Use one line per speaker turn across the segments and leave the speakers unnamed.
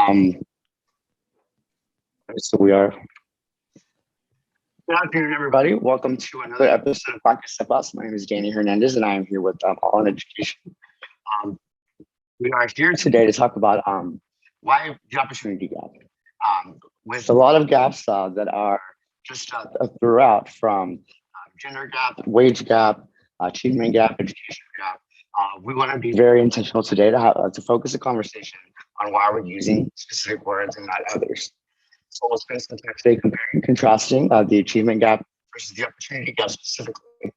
Um, so we are. Good afternoon, everybody. Welcome to another episode of Pa'Que Sepas. My name is Danny Hernandez, and I am here with All in Education. We are here today to talk about why the opportunity gap. With a lot of gaps that are just throughout, from gender gap, wage gap, achievement gap, education gap. We want to be very intentional today to focus the conversation on why we're using specific words and not others. So we'll spend some time today comparing and contrasting the achievement gap versus the opportunity gap specifically.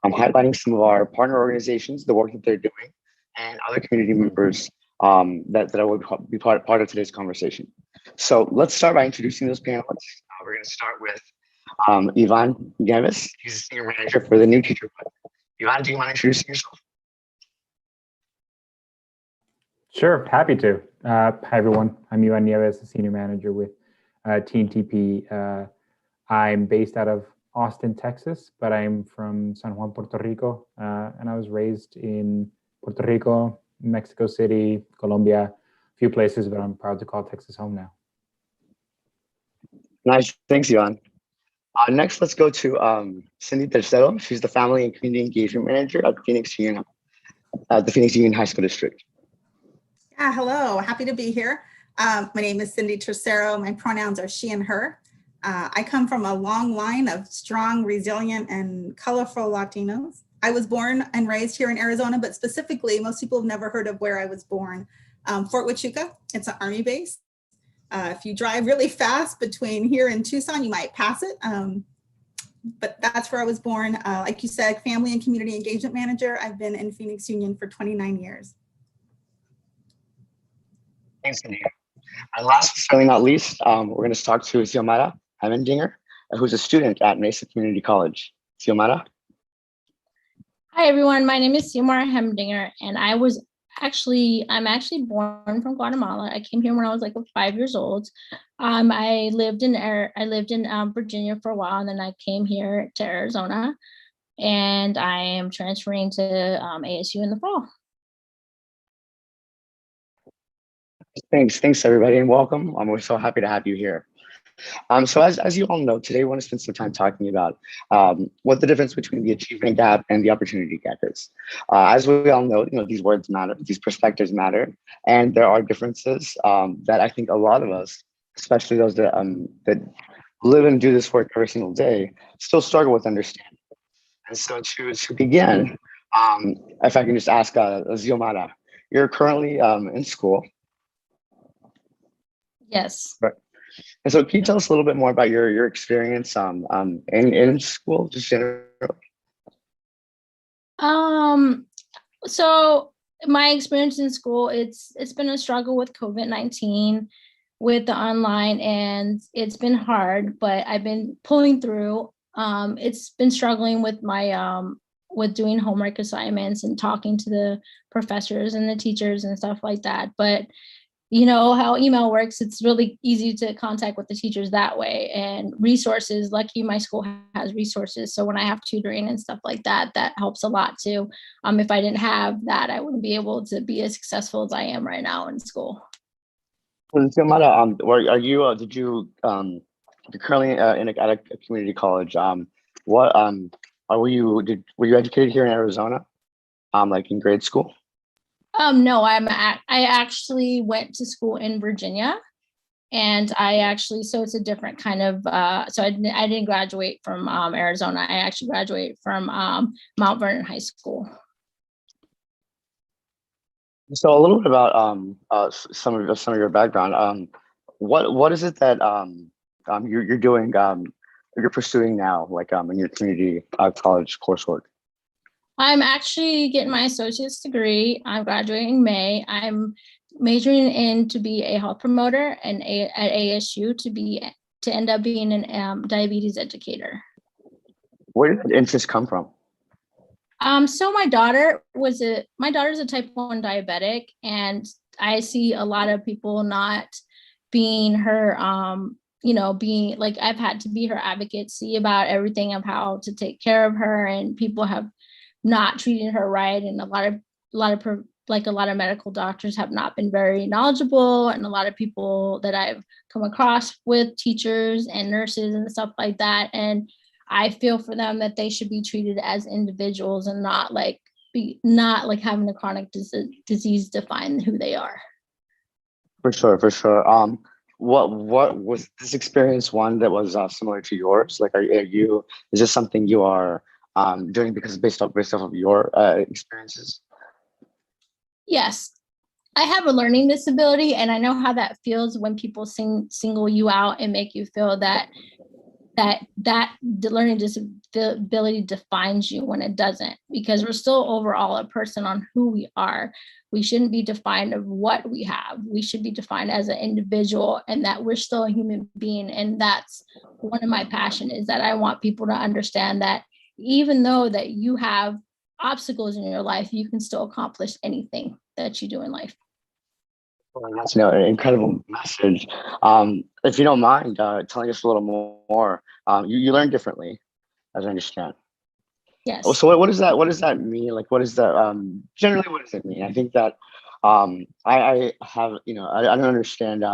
Highlighting some of our partner organizations, the work that they're doing, and other community members that will be part of today's conversation. So let's start by introducing those panelists. We're going to start with Ivan Gavis. He's a senior manager for the new teacher project. Ivan, do you mind introducing yourself?
Sure, happy to. Hi, everyone. I'm Ivan Nieves, a senior manager with Teen TP. I'm based out of Austin, Texas, but I'm from San Juan, Puerto Rico, and I was raised in Puerto Rico, Mexico City, Colombia, a few places, but I'm proud to call Texas home now.
Nice, thanks, Ivan. Next, let's go to Cindy Tercetto. She's the Family and Community Engagement Manager at the Phoenix Union High School District.
Yeah, hello, happy to be here. My name is Cindy Tercetto. My pronouns are she and her. I come from a long line of strong, resilient, and colorful Latinos. I was born and raised here in Arizona, but specifically, most people have never heard of where I was born. Fort Huachuca, it's an Army base. If you drive really fast between here and Tucson, you might pass it. But that's where I was born. Like you said, Family and Community Engagement Manager. I've been in Phoenix Union for 29 years.
Thanks, Cindy. And last but certainly not least, we're going to talk to Xiomara Hemmendinger, who's a student at Mesa Community College. Xiomara?
Hi, everyone. My name is Xiomara Hemmendinger, and I'm actually born from Guatemala. I came here when I was like 5 years old. I lived in Virginia for a while, and then I came here to Arizona, and I am transferring to ASU in the fall.
Thanks everybody, and welcome. We're so happy to have you here. So as you all know, today we want to spend some time talking about what the difference between the achievement gap and the opportunity gap is. As we all know, these words matter, these perspectives matter, and there are differences that I think a lot of us, especially those that live and do this work every single day, still struggle with understanding. And so to begin, if I can just ask Xiomara, you're currently in school.
Yes.
Right. And so can you tell us a little bit more about your experience in school, just generally?
So my experience in school, it's been a struggle with COVID-19, with the online, and it's been hard, but I've been pulling through. It's been struggling with my with doing homework assignments and talking to the professors and the teachers and stuff like that. But you know how email works, it's really easy to contact with the teachers that way, and resources. Lucky my school has resources. So when I have tutoring and stuff like that, that helps a lot too. If I didn't have that, I wouldn't be able to be as successful as I am right now in school.
Well, Xiomara, you're currently at a community college. Were you educated here in Arizona, like in grade school?
No, I actually went to school in Virginia, and so it's a different kind of, so I didn't graduate from Arizona. I actually graduated from Mount Vernon High School.
So a little bit about some of your background. What is it that you're doing, you're pursuing now, like in your community college coursework?
I'm actually getting my associate's degree. I'm graduating in May. I'm majoring in to be a health promoter and at ASU to end up being an diabetes educator.
Where did the interest come from?
So my daughter's a type 1 diabetic, and I see a lot of people not being her, being like, I've had to be her advocacy about everything of how to take care of her, and people have not treated her right, and a lot of like a lot of medical doctors have not been very knowledgeable, and a lot of people that I've come across with teachers and nurses and stuff like that. And I feel for them that they should be treated as individuals and not like having a chronic disease define who they are.
For sure, for sure. What was this experience one that was similar to yours? Like, are you? Is this something you are doing because based off of your experiences?
Yes, I have a learning disability, and I know how that feels when people single you out and make you feel that the learning disability defines you, when it doesn't, because we're still overall a person on who we are. We shouldn't be defined of what we have. We should be defined as an individual, and that we're still a human being. And that's one of my passion, is that I want people to understand that even though that you have obstacles in your life, you can still accomplish anything that you do in life.
Well, that's an incredible message. If you don't mind telling us a little more, you learn differently, as I understand.
Yes.
So what does that mean? Like, what is that generally? What does it mean? I think that I have I don't understand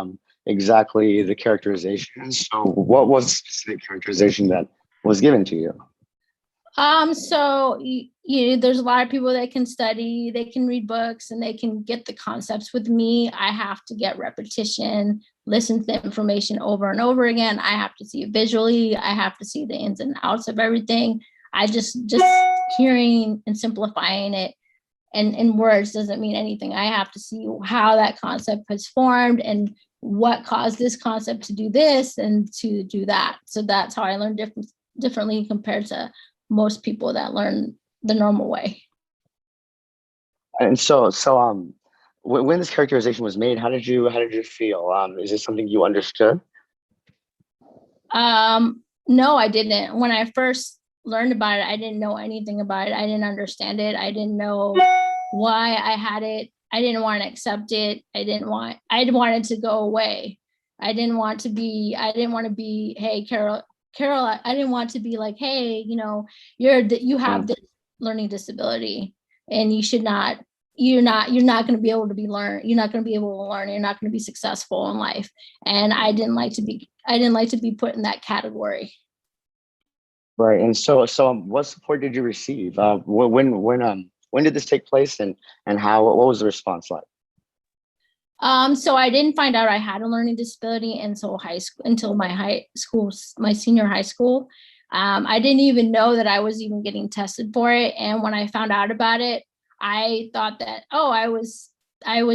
exactly the characterization. So what was the specific characterization that was given to you?
So there's a lot of people that can study, they can read books, and they can get the concepts. With me, I have to get repetition, listen to the information over and over again. I have to see it visually. I have to see the ins and outs of everything. I just hearing and simplifying it and in words doesn't mean anything. I have to see how that concept has formed and what caused this concept to do this and to do that. So that's how I learn differently compared to most people that learn the normal way.
And so when this characterization was made, how did you feel? Is this something you understood?
No, I didn't. When I first learned about it, I didn't know anything about it. I didn't understand it. I didn't know why I had it. I didn't want to accept it. I wanted to go away. I didn't want to be, hey, Carol, I didn't want to be like, hey, you have this learning disability, and you're not going to be able to be learn. You're not going to be able to learn. You're not going to be successful in life. And I didn't like to be put in that category.
Right. And so what support did you receive? When did this take place, and what was the response like?
So I didn't find out I had a learning disability until my senior high school. I didn't even know that I was even getting tested for it. And when I found out about it, I thought that, I was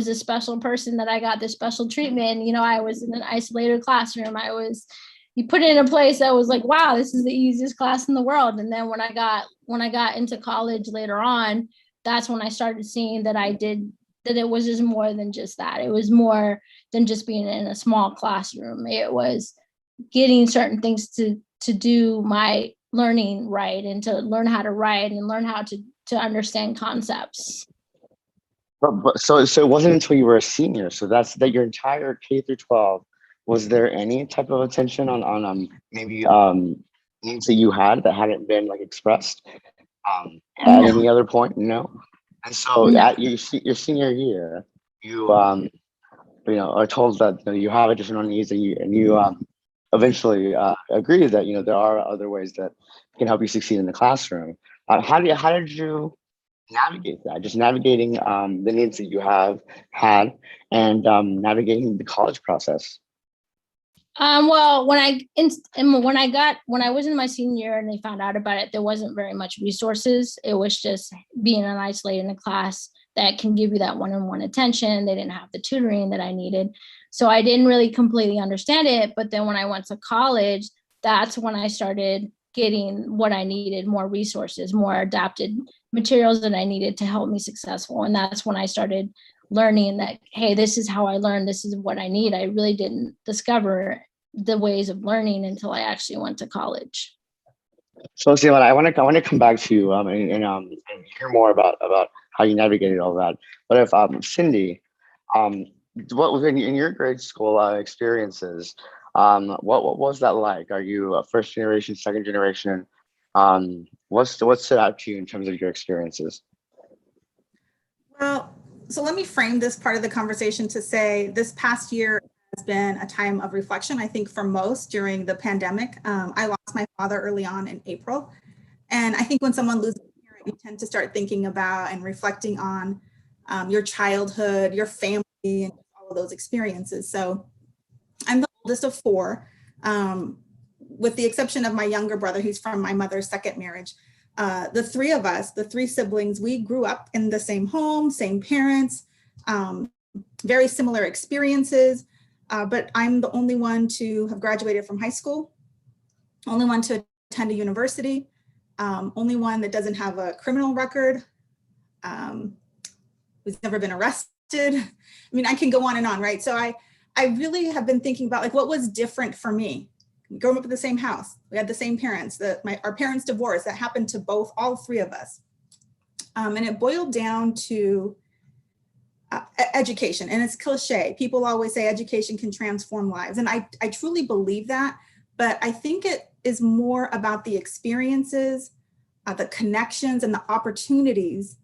a special person, that I got this special treatment. I was in an isolated classroom. You put it in a place that was like, wow, this is the easiest class in the world. And then when I got into college later on, that's when I started seeing that it was just more than just that. It was more than just being in a small classroom. It was getting certain things to do my learning right, and to learn how to write and learn how to understand concepts.
But so it wasn't until you were a senior. So that's your entire K through 12. Was there any type of attention on maybe needs that you had that hadn't been like expressed at any other point? No. And so at your senior year, you are told that you have additional needs, and you eventually agree that there are other ways that can help you succeed in the classroom. How did you navigate that? Just navigating the needs that you had, and navigating the college process.
Well, when I was in my senior year and they found out about it, there wasn't very much resources. It was just being an isolated in a class that can give you that one-on-one attention. They didn't have the tutoring that I needed. So I didn't really completely understand it. But then when I went to college, that's when I started getting what I needed, more resources, more adapted materials that I needed to help me successful. And that's when I started learning that, hey, this is how I learn. This is what I need. I really didn't discover the ways of learning until I actually went to college.
So, Steven, I want to come back to you and hear more about how you navigated all that. But if Cindy, what was in your grade school experiences? What was that like? Are you a first generation, second generation? What stood out to you in terms of your experiences?
Well, So let me frame this part of the conversation to say this past year has been a time of reflection, I think, for most during the pandemic. I lost my father early on in April. And I think when someone loses a parent, you tend to start thinking about and reflecting on your childhood, your family, and all of those experiences. So I'm the oldest of four, with the exception of my younger brother, who's from my mother's second marriage. The three of us, the three siblings, we grew up in the same home, same parents, very similar experiences, but I'm the only one to have graduated from high school, only one to attend a university, only one that doesn't have a criminal record, who's never been arrested. I mean, I can go on, right? So I really have been thinking about like, what was different for me? Growing up in the same house, we had the same parents, our parents divorced, that happened to all three of us. And it boiled down to education, and it's cliche. People always say education can transform lives. And I truly believe that, but I think it is more about the experiences, the connections and the opportunities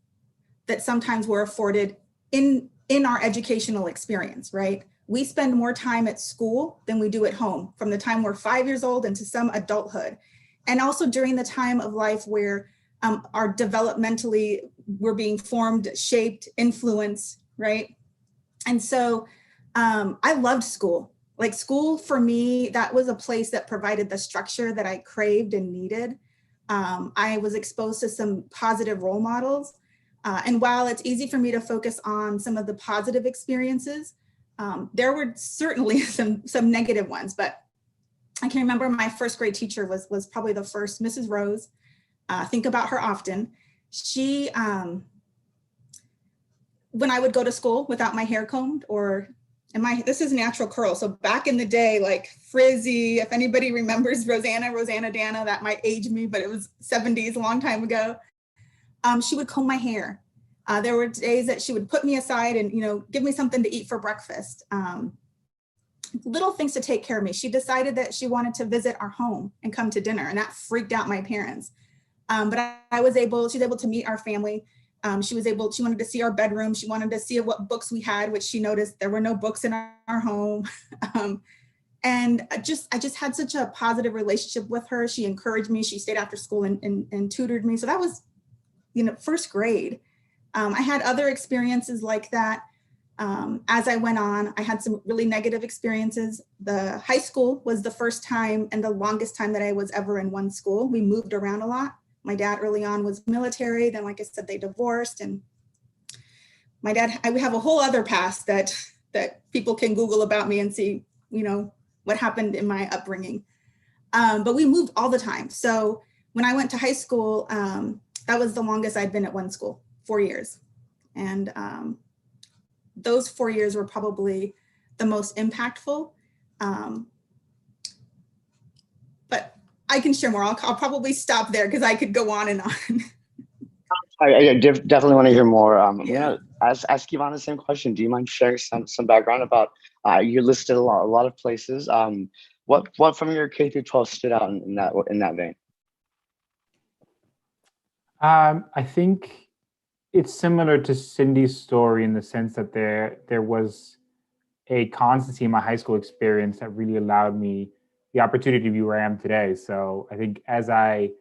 that sometimes we're afforded in our educational experience, right? We spend more time at school than we do at home, from the time we're 5 years old into some adulthood. And also during the time of life where our developmentally, we're being formed, shaped, influenced, right? And so I loved school. Like school for me, that was a place that provided the structure that I craved and needed. I was exposed to some positive role models. And while it's easy for me to focus on some of the positive experiences, there were certainly some negative ones, but I can remember my first grade teacher was probably the first, Mrs. Rose. Think about her often. She, when I would go to school without my hair combed, this is natural curl. So back in the day, like frizzy, if anybody remembers Rosanna Dana, that might age me, but it was 70s, a long time ago. She would comb my hair. There were days that she would put me aside and, give me something to eat for breakfast. Little things to take care of me. She decided that she wanted to visit our home and come to dinner, and that freaked out my parents. But she was able to meet our family. She wanted to see our bedroom. She wanted to see what books we had, which she noticed there were no books in our home. And I just had such a positive relationship with her. She encouraged me. She stayed after school and tutored me. So that was, first grade. I had other experiences like that. As I went on, I had some really negative experiences. The high school was the first time and the longest time that I was ever in one school. We moved around a lot. My dad early on was military. Then, like I said, they divorced. And my dad, I have a whole other past that people can Google about me and see, what happened in my upbringing. But we moved all the time. So when I went to high school, that was the longest I'd been at one school, 4 years. And those 4 years were probably the most impactful. But I can share more. I'll probably stop there because I could go on and on.
I definitely want to hear more. Ask Yvonne the same question. Do you mind sharing some background about, you listed a lot of places. What from your K through 12 stood out in that vein?
I think it's similar to Cindy's story in the sense that there was a constancy in my high school experience that really allowed me the opportunity to be where I am today. So I think as I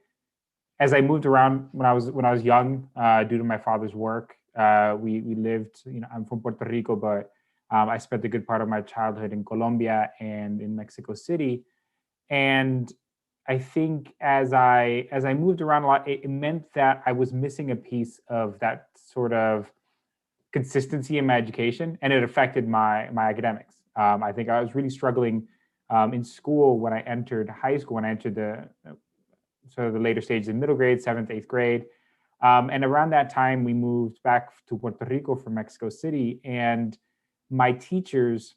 moved around when I was young, due to my father's work, we lived. I'm from Puerto Rico, but I spent a good part of my childhood in Colombia and in Mexico City. And I think as I moved around a lot, it meant that I was missing a piece of that sort of consistency in my education, and it affected my academics. I think I was really struggling in school when I entered high school, when I entered the sort of the later stages in middle grade, 7th, 8th grade. And around that time, we moved back to Puerto Rico from Mexico City. And my teachers,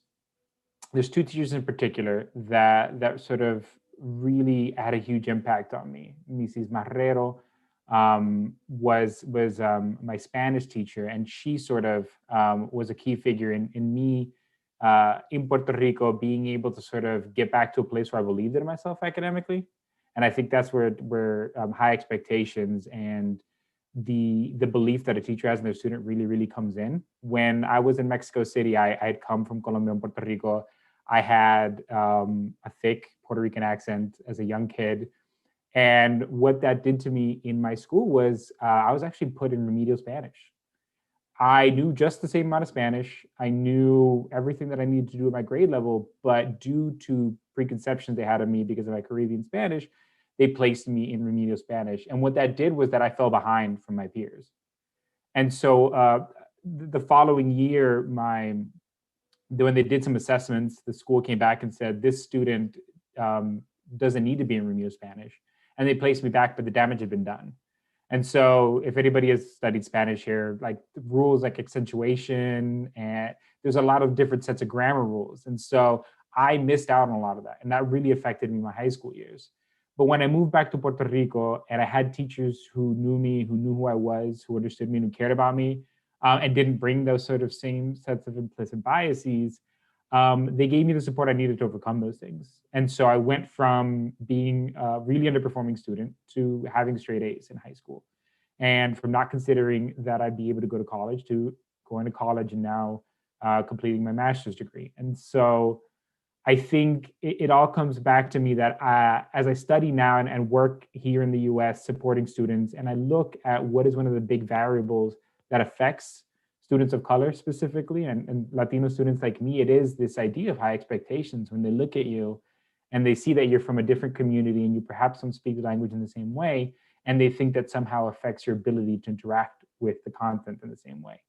there's two teachers in particular that sort of really had a huge impact on me. Mrs. Marrero was my Spanish teacher, and she sort of was a key figure in me in Puerto Rico being able to sort of get back to a place where I believed in myself academically. And I think that's where high expectations and the belief that a teacher has in their student really comes in. When I was in Mexico City, I had come from Colombia and Puerto Rico. I had a thick Puerto Rican accent as a young kid. And what that did to me in my school was I was actually put in remedial Spanish. I knew just the same amount of Spanish. I knew everything that I needed to do at my grade level, but due to preconceptions they had of me because of my Caribbean Spanish, they placed me in remedial Spanish. And what that did was that I fell behind from my peers. And so the following year, when they did some assessments, the school came back and said, this student doesn't need to be in remedial Spanish. And they placed me back, but the damage had been done. And so if anybody has studied Spanish here, like the rules like accentuation, and there's a lot of different sets of grammar rules. And so I missed out on a lot of that. And that really affected me in my high school years. But when I moved back to Puerto Rico and I had teachers who knew me, who knew who I was, who understood me and who cared about me, and didn't bring those sort of same sets of implicit biases, they gave me the support I needed to overcome those things. And so I went from being a really underperforming student to having straight A's in high school. And from not considering that I'd be able to go to college to going to college and now completing my master's degree. And so I think it all comes back to me that as I study now and work here in the US supporting students, and I look at what is one of the big variables that affects students of color specifically, and Latino students like me, it is this idea of high expectations. When they look at you and they see that you're from a different community and you perhaps don't speak the language in the same way, and they think that somehow affects your ability to interact with the content in the same way.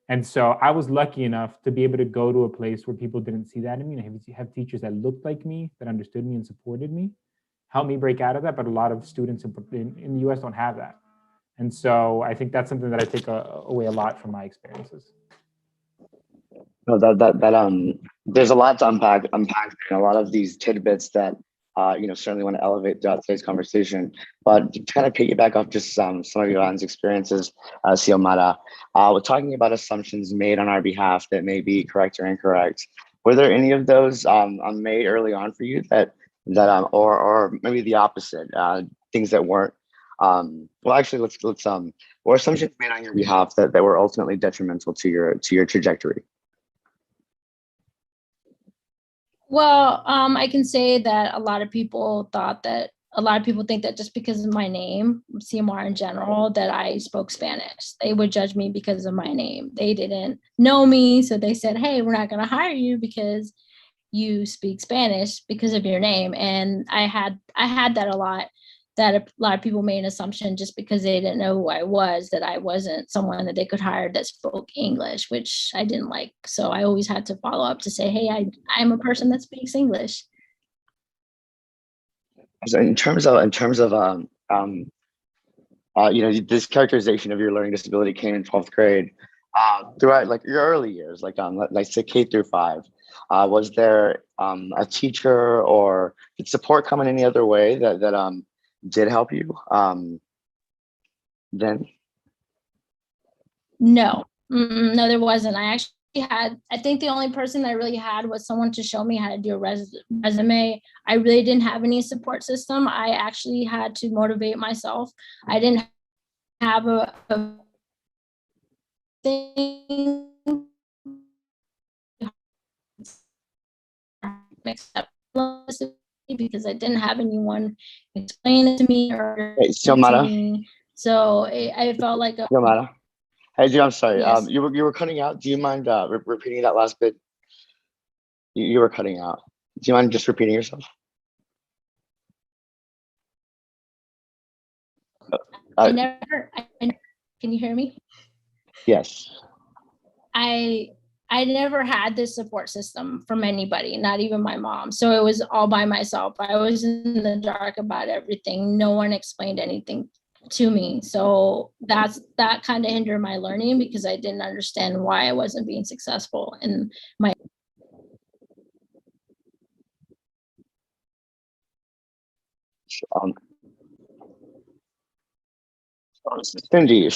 And so I was lucky enough to be able to go to a place where people didn't see that in me, and have teachers that looked like me, that understood me and supported me, helped me break out of that. But a lot of students in the US don't have that. And so I think that's something that I take away a lot from my experiences.
No, there's a lot to unpack, and a lot of these tidbits that certainly want to elevate throughout today's conversation. But to kind of piggyback off just some of your own experiences, Xiomara, we're talking about assumptions made on our behalf that may be correct or incorrect. Were there any of those made early on for you that or maybe the opposite, things that weren't? Well, actually, let's or assumptions made on your behalf that were ultimately detrimental to your trajectory.
Well, I can say that a lot of people think that just because of my name, CMR in general, that I spoke Spanish. They would judge me because of my name. They didn't know me, so they said, hey, we're not going to hire you because you speak Spanish because of your name. And I had that a lot, that a lot of people made an assumption just because they didn't know who I was, that I wasn't someone that they could hire that spoke English, which I didn't like. So I always had to follow up to say, hey, I'm a person that speaks English.
So in terms of this characterization of your learning disability came in 12th grade. Throughout like your early years, like say K through 5, was there a teacher or did support come in any other way that did help you then?
No, no, there wasn't. I think the only person I really had was someone to show me how to do a resume. I really didn't have any support system. I actually had to motivate myself. I didn't have a thing because I didn't have anyone explain it to me or
Xiomara.
So I felt like
Xiomara. Hey, I'm sorry.
Yes.
You were cutting out. Do you mind repeating that last bit? You were cutting out. Do you mind just repeating yourself?
Can you hear me?
Yes.
I never had this support system from anybody, not even my mom. So it was all by myself. I was in the dark about everything. No one explained anything to me. So that kind of hindered my learning because I didn't understand why I wasn't being successful in my
Cindy,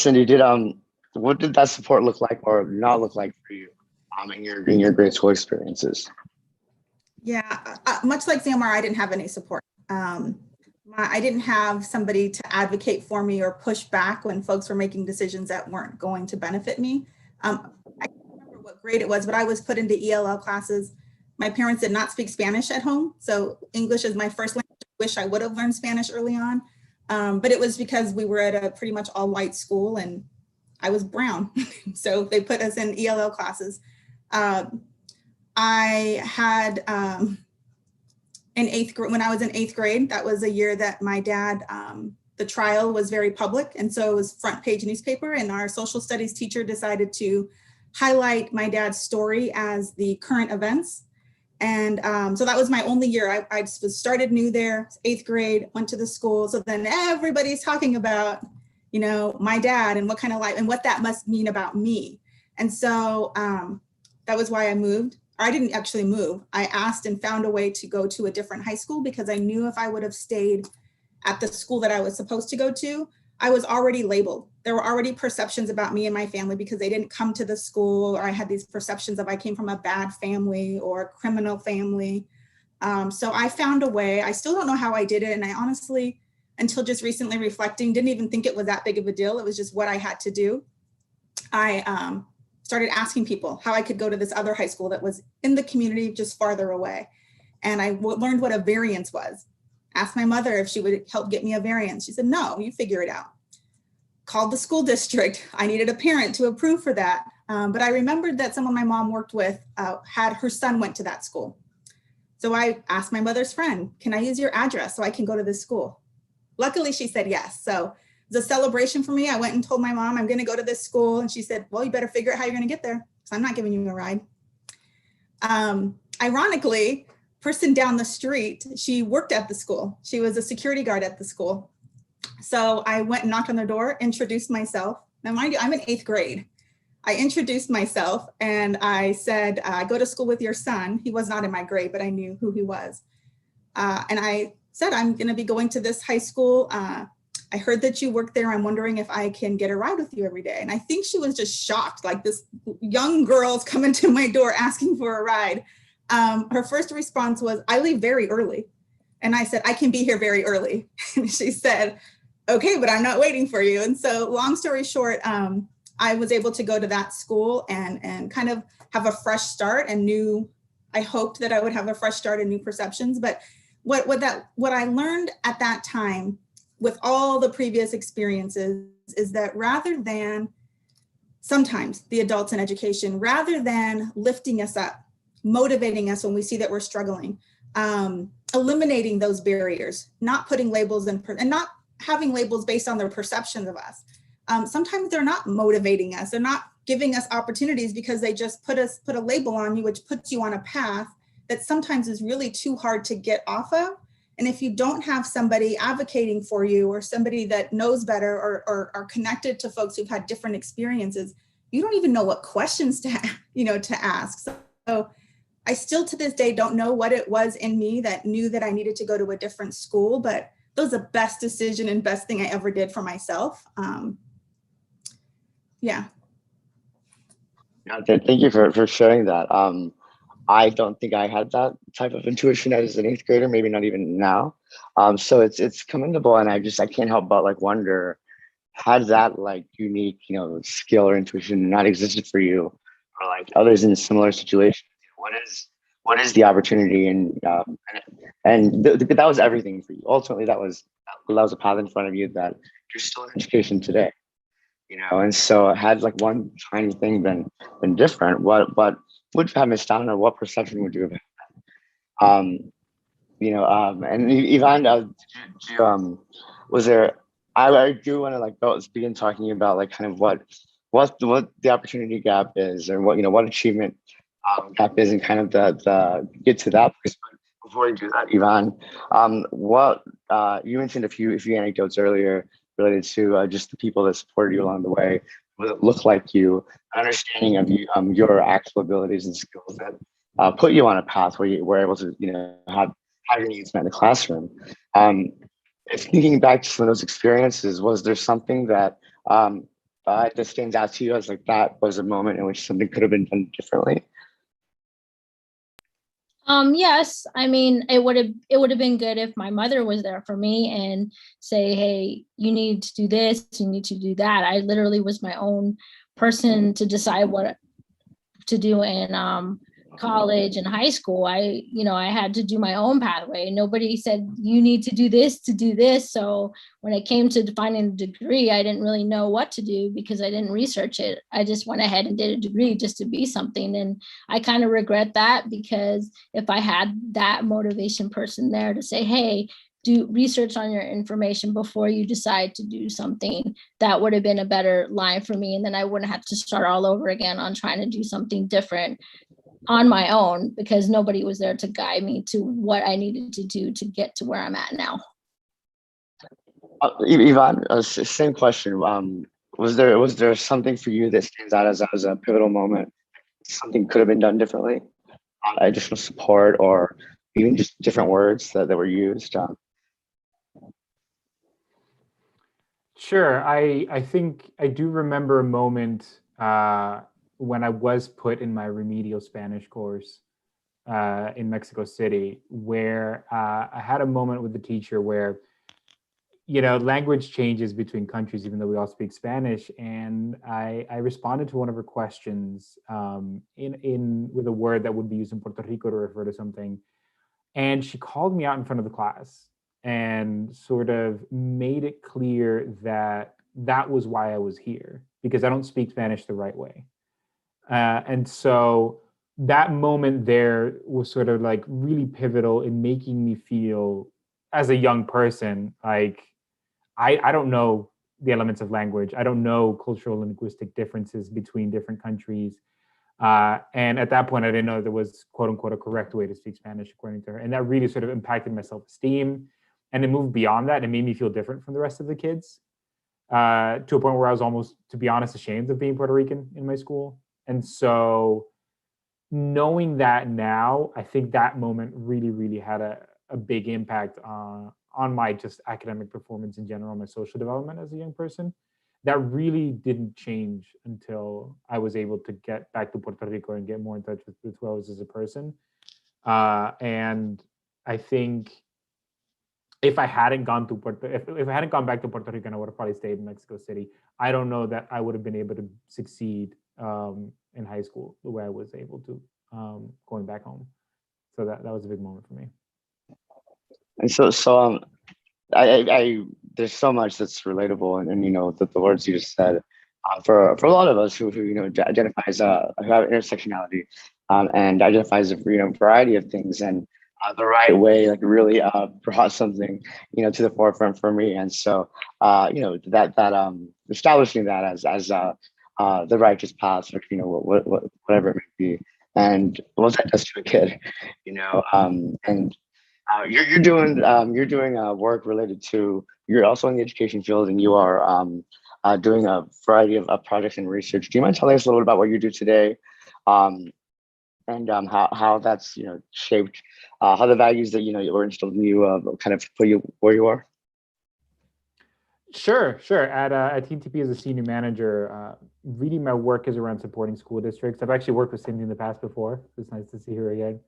what did that support look like or not look like for you in your grade school experiences?
Yeah, much like Xiomara, I didn't have any support. I didn't have somebody to advocate for me or push back when folks were making decisions that weren't going to benefit me. I can't remember what grade it was, but I was put into ELL classes. My parents did not speak Spanish at home, so English is my first language. I wish I would have learned Spanish early on, but it was because we were at a pretty much all white school and I was brown. So they put us in ELL classes. I had in eighth grade, when I was in eighth grade, that was a year that my dad, the trial was very public. And so it was front page newspaper, and our social studies teacher decided to highlight my dad's story as the current events. And so that was my only year. I started new there, eighth grade, went to the school. So then everybody's talking about, you know, my dad and what kind of life and what that must mean about me. And so that was why I moved. I didn't actually move. I asked and found a way to go to a different high school because I knew if I would have stayed at the school that I was supposed to go to, I was already labeled. There were already perceptions about me and my family because they didn't come to the school, or I had these perceptions of I came from a bad family or a criminal family. So I found a way. I still don't know how I did it. And I honestly, until just recently reflecting, didn't even think it was that big of a deal. It was just what I had to do. I started asking people how I could go to this other high school that was in the community just farther away. And I learned what a variance was. Asked my mother if she would help get me a variance. She said, no, you figure it out. Called the school district. I needed a parent to approve for that. But I remembered that someone my mom worked with had her son went to that school. So I asked my mother's friend, can I use your address so I can go to this school? Luckily, she said yes. So it was a celebration for me. I went and told my mom, I'm going to go to this school. And she said, well, you better figure out how you're going to get there, because I'm not giving you a ride. Ironically, person down the street, she worked at the school. She was a security guard at the school. So I went and knocked on their door, introduced myself. Now, mind you, I'm in eighth grade. I introduced myself and I said, I go to school with your son. He was not in my grade, but I knew who he was. And I said, I'm going to be going to this high school. I heard that you work there. I'm wondering if I can get a ride with you every day. And I think she was just shocked, like this young girl's coming to my door asking for a ride. Her first response was, I leave very early. And I said, I can be here very early. And she said, okay, but I'm not waiting for you. And so long story short, I was able to go to that school and kind of have a fresh start and I hoped that I would have a fresh start and new perceptions. But what I learned at that time with all the previous experiences is that rather than sometimes the adults in education, rather than lifting us up, motivating us when we see that we're struggling, eliminating those barriers, not putting labels and not having labels based on their perceptions of us. Sometimes they're not motivating us. They're not giving us opportunities because they just put a label on you, which puts you on a path that sometimes is really too hard to get off of. And if you don't have somebody advocating for you or somebody that knows better or are connected to folks who've had different experiences, you don't even know what questions to ask. So I still to this day don't know what it was in me that knew that I needed to go to a different school, but that was the best decision and best thing I ever did for myself. Yeah.
Thank you for sharing that. I don't think I had that type of intuition as an eighth grader, maybe not even now. So it's commendable, and I can't help but like wonder, had that like unique, skill or intuition not existed for you, or like others in a similar situation, what is the opportunity? And that was everything for you. Ultimately, that was a path in front of you that you're still in education today. And so had like one tiny thing been different, what would you have missed out on, or what perception would you have had? And Yvonne, was there, I do want to like begin talking about like kind of what the opportunity gap is, or what achievement gap is, and kind of the get to that place. But before you do that, Yvonne, you mentioned a few anecdotes earlier related to just the people that supported you along the way, what it looked like you, an understanding of you, your actual abilities and skills that put you on a path where you were able to, have your needs met in the classroom. Thinking back to some of those experiences, was there something that that stands out to you as like that was a moment in which something could have been done differently?
Yes, I mean, it would have been good if my mother was there for me and say, hey, you need to do this, you need to do that. I literally was my own person to decide what to do in college and high school. I had to do my own pathway. Nobody said you need to do this to do this. So when it came to defining a degree, I didn't really know what to do because I didn't research it. I just went ahead and did a degree just to be something. And I kind of regret that, because if I had that motivation person there to say, hey, do research on your information before you decide to do something, that would have been a better line for me. And then I wouldn't have to start all over again on trying to do something different on my own, because nobody was there to guide me to what I needed to do to get to where I'm at now.
Yvonne, same question. Was there something for you that stands out as a pivotal moment? Something could have been done differently? Additional support, or even just different words that were used?
Sure. I think I do remember a moment when I was put in my remedial Spanish course in Mexico City, where I had a moment with the teacher where, language changes between countries, even though we all speak Spanish. And I responded to one of her questions in with a word that would be used in Puerto Rico to refer to something. And she called me out in front of the class and sort of made it clear that that was why I was here, because I don't speak Spanish the right way. And so that moment there was sort of like really pivotal in making me feel, as a young person, like I don't know the elements of language. I don't know cultural and linguistic differences between different countries. And at that point, I didn't know there was, quote unquote, a correct way to speak Spanish, according to her. And that really sort of impacted my self-esteem. And it moved beyond that. It made me feel different from the rest of the kids, to a point where I was almost, to be honest, ashamed of being Puerto Rican in my school. And so knowing that now, I think that moment really, really had a big impact on my just academic performance in general, my social development as a young person. That really didn't change until I was able to get back to Puerto Rico and get more in touch with who I was as a person. And I think if I hadn't gone to if I hadn't gone back to Puerto Rico, I would have probably stayed in Mexico City. I don't know that I would have been able to succeed in high school the way I was able to going back home. So that was a big moment for me.
And so I there's so much that's relatable, and the words you just said, for a lot of us who identifies who have intersectionality, and identifies a variety of things, and the right way like really brought something to the forefront for me. And so that establishing that as the righteous path, or whatever it may be, and what that does to a kid, and you're doing work related to, you're also in the education field, and you are doing a variety of projects and research. Do you mind telling us a little bit about what you do today, and how that's shaped how the values that were instilled in you kind of put you where you are?
Sure. At TNTP as a senior manager, really my work is around supporting school districts. I've actually worked with Cindy in the past before. It's nice to see her again.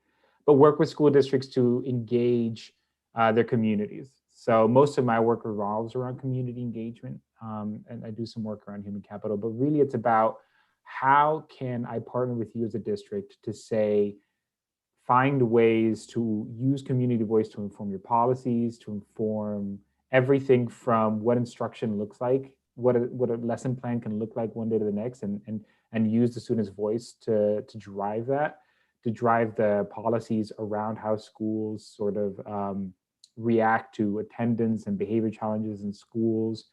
But work with school districts to engage their communities. So most of my work revolves around community engagement, and I do some work around human capital. But really, it's about how can I partner with you as a district to say, find ways to use community voice to inform your policies, to inform everything from what instruction looks like, what a lesson plan can look like one day to the next, and use the student's voice to drive that, to drive the policies around how schools sort of react to attendance and behavior challenges in schools,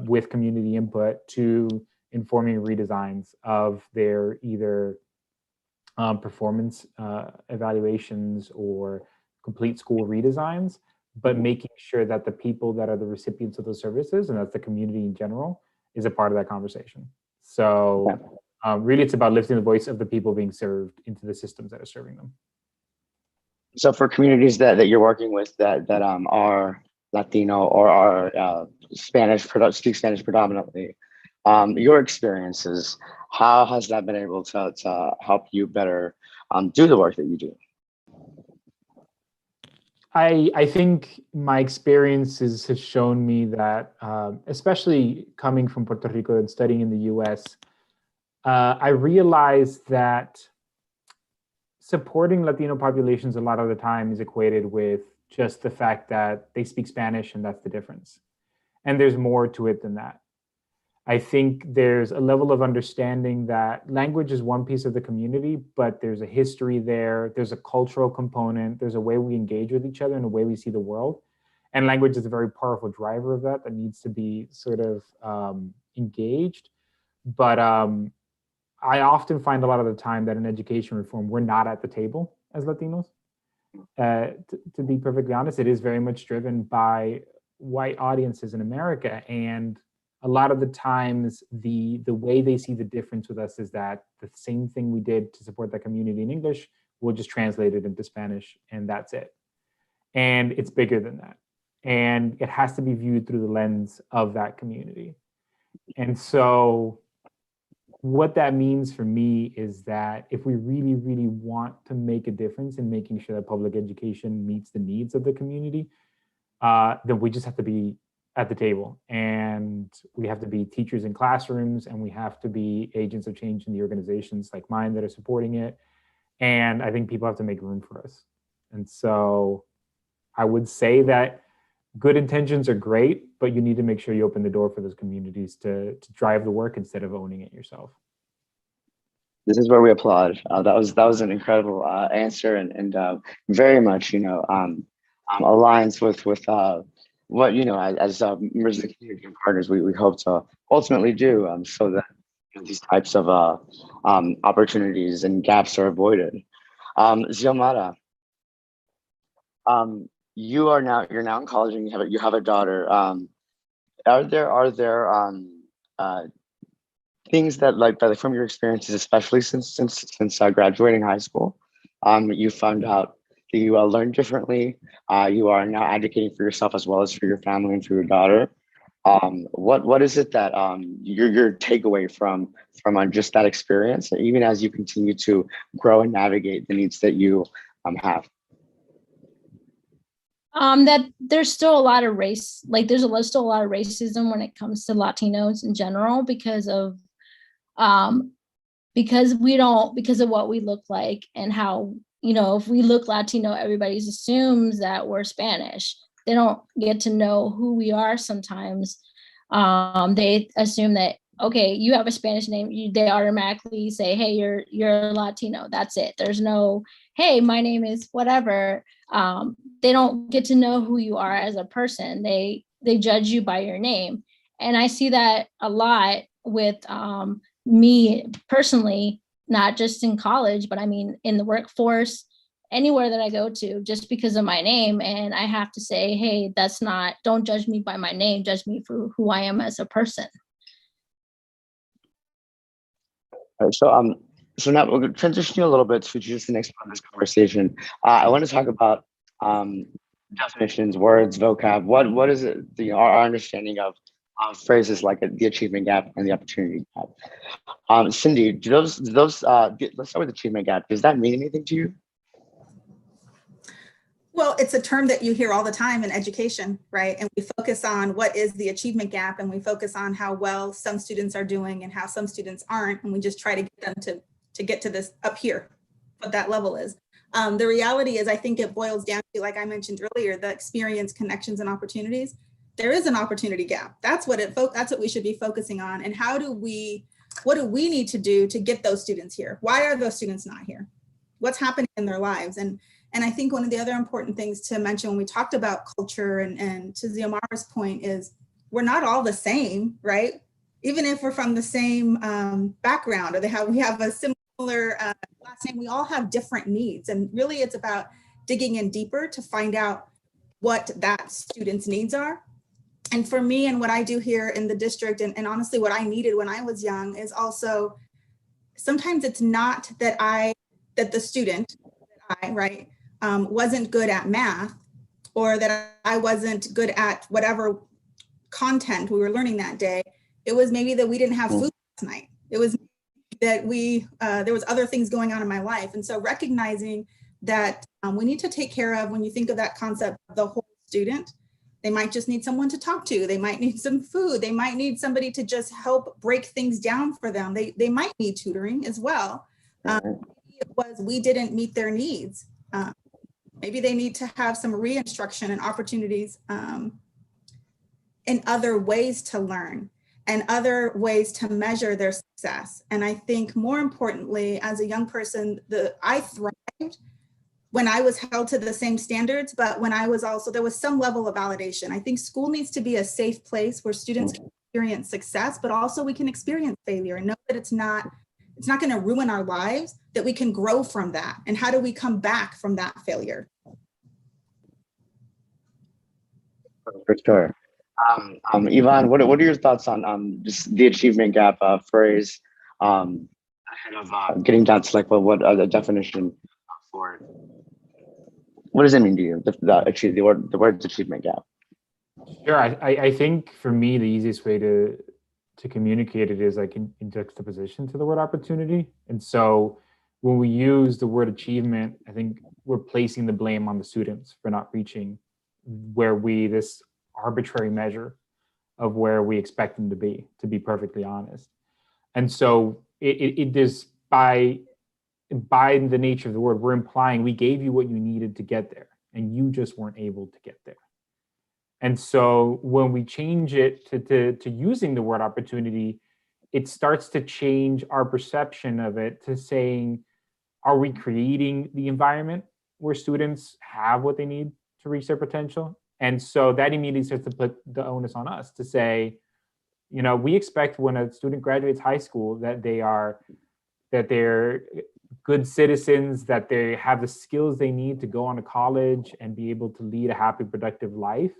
with community input, to informing redesigns of their either performance evaluations or complete school redesigns, but making sure that the people that are the recipients of those services, and that's the community in general, is a part of that conversation. So really, it's about lifting the voice of the people being served into the systems that are serving them.
So for communities that you're working with that are Latino or are speak Spanish predominantly, your experiences, how has that been able to help you better do the work that you do?
I think my experiences have shown me that, especially coming from Puerto Rico and studying in the US, I realized that supporting Latino populations a lot of the time is equated with just the fact that they speak Spanish and that's the difference. And there's more to it than that. I think there's a level of understanding that language is one piece of the community, but there's a history there, there's a cultural component, there's a way we engage with each other and a way we see the world. And language is a very powerful driver of that needs to be sort of engaged. But I often find a lot of the time that in education reform, we're not at the table as Latinos. To be perfectly honest, it is very much driven by white audiences in America. And a lot of the times, the way they see the difference with us is that the same thing we did to support that community in English, we'll just translate it into Spanish and that's it. And it's bigger than that. And it has to be viewed through the lens of that community. And so what that means for me is that if we really, really want to make a difference in making sure that public education meets the needs of the community, then we just have to be at the table, and we have to be teachers in classrooms, and we have to be agents of change in the organizations like mine that are supporting it. And I think people have to make room for us. And so I would say that good intentions are great, but you need to make sure you open the door for those communities to drive the work instead of owning it yourself.
This is where we applaud. That was an incredible answer, and very much aligns with what as members of the community and partners we hope to ultimately do, so that these types of opportunities and gaps are avoided. Xiomara, you're now in college and you have a daughter. Are there things that from your experiences, especially since graduating high school, you found out that you learned differently? You are now advocating for yourself as well as for your family and for your daughter. What is it that your takeaway from just that experience, even as you continue to grow and navigate the needs that you have?
That there's still a lot of still a lot of racism when it comes to Latinos in general because of what we look like and how, if we look Latino, everybody assumes that we're Spanish. They don't get to know who we are sometimes. They assume that, okay, you have a Spanish name, they automatically say, hey, you're Latino. That's it. There's no, hey, my name is whatever. They don't get to know who you are as a person. They judge you by your name. And I see that a lot with me personally, not just in college, but I mean, in the workforce, anywhere that I go to, just because of my name. And I have to say, hey, don't judge me by my name, judge me for who I am as a person.
So now we're transitioning a little bit to just the next part of this conversation. I want to talk about definitions, words, vocab. What is it? Our understanding of phrases like the achievement gap and the opportunity gap. Cindy, let's start with achievement gap. Does that mean anything to you?
Well, it's a term that you hear all the time in education, right? And we focus on what is the achievement gap, and we focus on how well some students are doing and how some students aren't, and we just try to get them to get to this up here, what that level is. The reality is, I think it boils down to, like I mentioned earlier, the experience, connections, and opportunities. There is an opportunity gap. That's what we should be focusing on. And what do we need to do to get those students here? Why are those students not here? What's happening in their lives? And I think one of the other important things to mention when we talked about culture and to Xiomara's point is we're not all the same, right? Even if we're from the same background or we have a similar last name, we all have different needs. And really it's about digging in deeper to find out what that student's needs are. And for me and what I do here in the district, and honestly what I needed when I was young, is also sometimes it's not that the student, right, wasn't good at math, or that I wasn't good at whatever content we were learning that day. It was maybe that we didn't have food last night. It was that there was other things going on in my life. And so recognizing that we need to take care of when you think of that concept of the whole student. They might just need someone to talk to. They might need some food. They might need somebody to just help break things down for them. They might need tutoring as well. It was we didn't meet their needs. Maybe they need to have some re-instruction and opportunities in other ways to learn and other ways to measure their success. And I think more importantly, as a young person, I thrived when I was held to the same standards, but when I was also, there was some level of validation. I think school needs to be a safe place where students can experience success, but also we can experience failure and know that it's not going to ruin our lives, that we can grow from that. And how do we come back from that failure?
For sure. Yvonne, what are your thoughts on just the achievement gap phrase ahead of getting down to like what the definition for it? What does it mean to you? The word's achievement gap.
Sure. I think for me the easiest way to communicate it is like in juxtaposition to the word opportunity. And so when we use the word achievement, I think we're placing the blame on the students for not reaching this arbitrary measure of where we expect them to be perfectly honest. And so it is by the nature of the word, we're implying we gave you what you needed to get there and you just weren't able to get there. And so when we change it to using the word opportunity, it starts to change our perception of it to saying, are we creating the environment where students have what they need to reach their potential? And so that immediately starts to put the onus on us to say, we expect when a student graduates high school that they're good citizens, that they have the skills they need to go on to college and be able to lead a happy, productive life.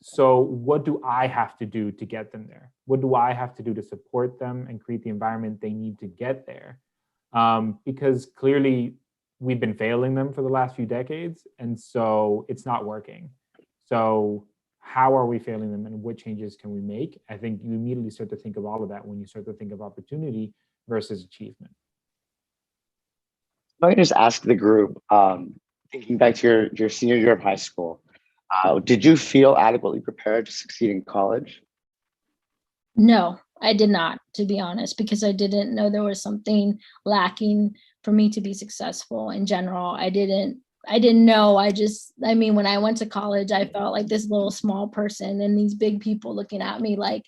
So what do I have to do to get them there? What do I have to do to support them and create the environment they need to get there? Because clearly we've been failing them for the last few decades, and so it's not working. So how are we failing them and what changes can we make? I think you immediately start to think of all of that when you start to think of opportunity versus achievement.
If I can just ask the group, thinking back to your senior year of high school, did you feel adequately prepared to succeed in college?
No, I did not, to be honest, because I didn't know there was something lacking for me to be successful in general. I didn't know. When I went to college, I felt like this little small person and these big people looking at me like,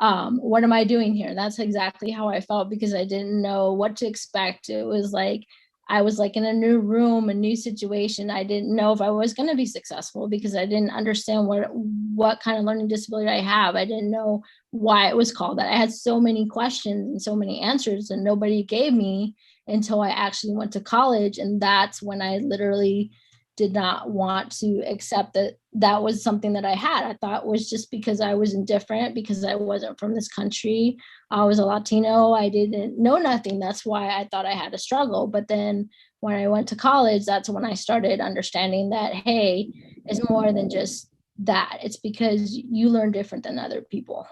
what am I doing here? That's exactly how I felt because I didn't know what to expect. It was like, I was like in a new room, a new situation. I didn't know if I was going to be successful because I didn't understand what kind of learning disability I have. I didn't know why it was called that. I had so many questions and so many answers and nobody gave me until I actually went to college. And that's when I literally did not want to accept that was something that I had. I thought it was just because I was indifferent, because I wasn't from this country. I was a Latino. I didn't know nothing. That's why I thought I had a struggle. But then when I went to college, that's when I started understanding that, hey, it's more than just that. It's because you learn different than other people.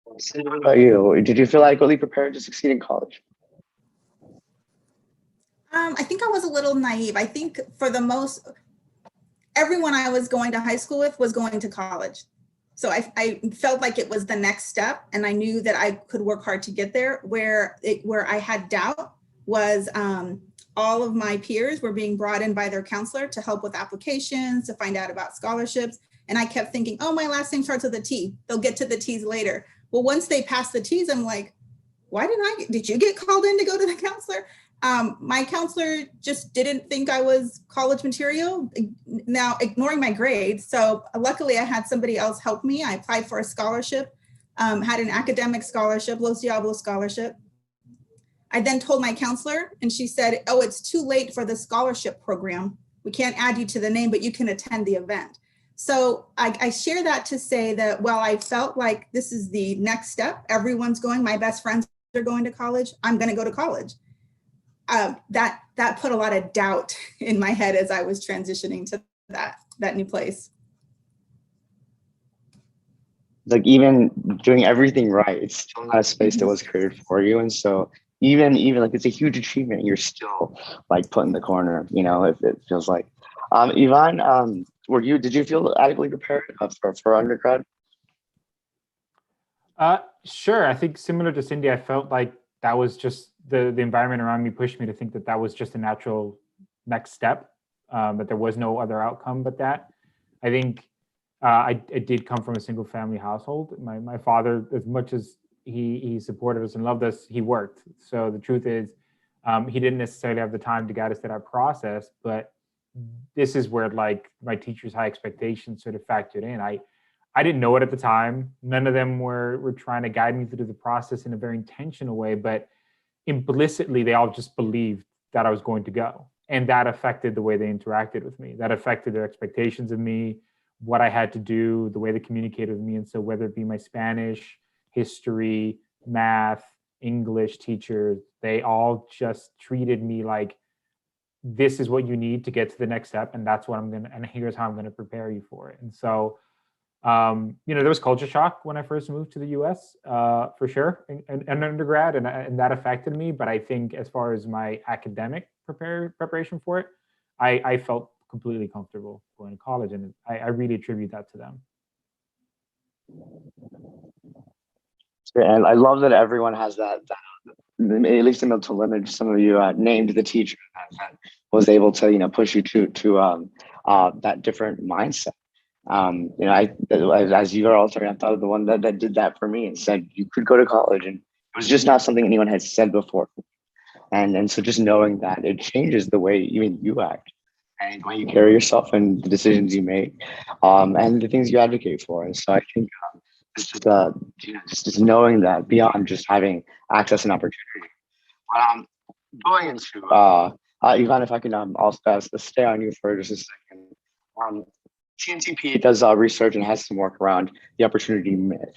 What about you? Did you feel adequately prepared to succeed in college?
I think I was a little naive. I think everyone I was going to high school with was going to college. So I felt like it was the next step and I knew that I could work hard to get there. Where I had doubt was all of my peers were being brought in by their counselor to help with applications, to find out about scholarships. And I kept thinking, oh, my last name starts with a T. They'll get to the T's later. Well, once they passed the T's, I'm like, did you get called in to go to the counselor? My counselor just didn't think I was college material, now ignoring my grades. So luckily I had somebody else help me. I applied for a scholarship, had an academic scholarship, Los Diablos scholarship. I then told my counselor and she said, oh, it's too late for the scholarship program. We can't add you to the name, but you can attend the event. So I share that to say that, well, I felt like this is the next step. Everyone's going, my best friends are going to college. I'm going to go to college. That put a lot of doubt in my head as I was transitioning to that new place.
Like even doing everything right, it's still not a space that was created for you. And so even like it's a huge achievement, you're still like put in the corner, if it feels like. Yvonne, did you feel adequately prepared for undergrad?
Sure. I think similar to Cindy, I felt like that was just the environment around me pushed me to think that that was just a natural next step, that there was no other outcome but that. I think I did come from a single family household. My father, as much as he supported us and loved us, he worked. So the truth is, he didn't necessarily have the time to guide us through that process. But this is where like my teachers' high expectations sort of factored in. I didn't know it at the time. None of them were trying to guide me through the process in a very intentional way, but implicitly they all just believed that I was going to go. And that affected the way they interacted with me. That affected their expectations of me, what I had to do, the way they communicated with me. And so whether it be my Spanish, history, math, English teachers, they all just treated me like, this is what you need to get to the next step. And that's what and here's how I'm going to prepare you for it. And so, there was culture shock when I first moved to the US, for sure, in undergrad, and that affected me. But I think as far as my academic preparation for it, I felt completely comfortable going to college, and I really attribute that to them.
And I love that everyone has that at least in mental lineage. Some of you named the teacher that was able to push you to that different mindset. As you are all talking, I thought of the one that did that for me and said you could go to college, and it was just not something anyone had said before. And so just knowing that, it changes the way you act and the way you carry yourself and the decisions you make, and the things you advocate for. And so I think it's just knowing that beyond just having access and opportunity. Going into Ivan, if I can also stay on you for just a second. TNTP does research and has some work around the opportunity myth.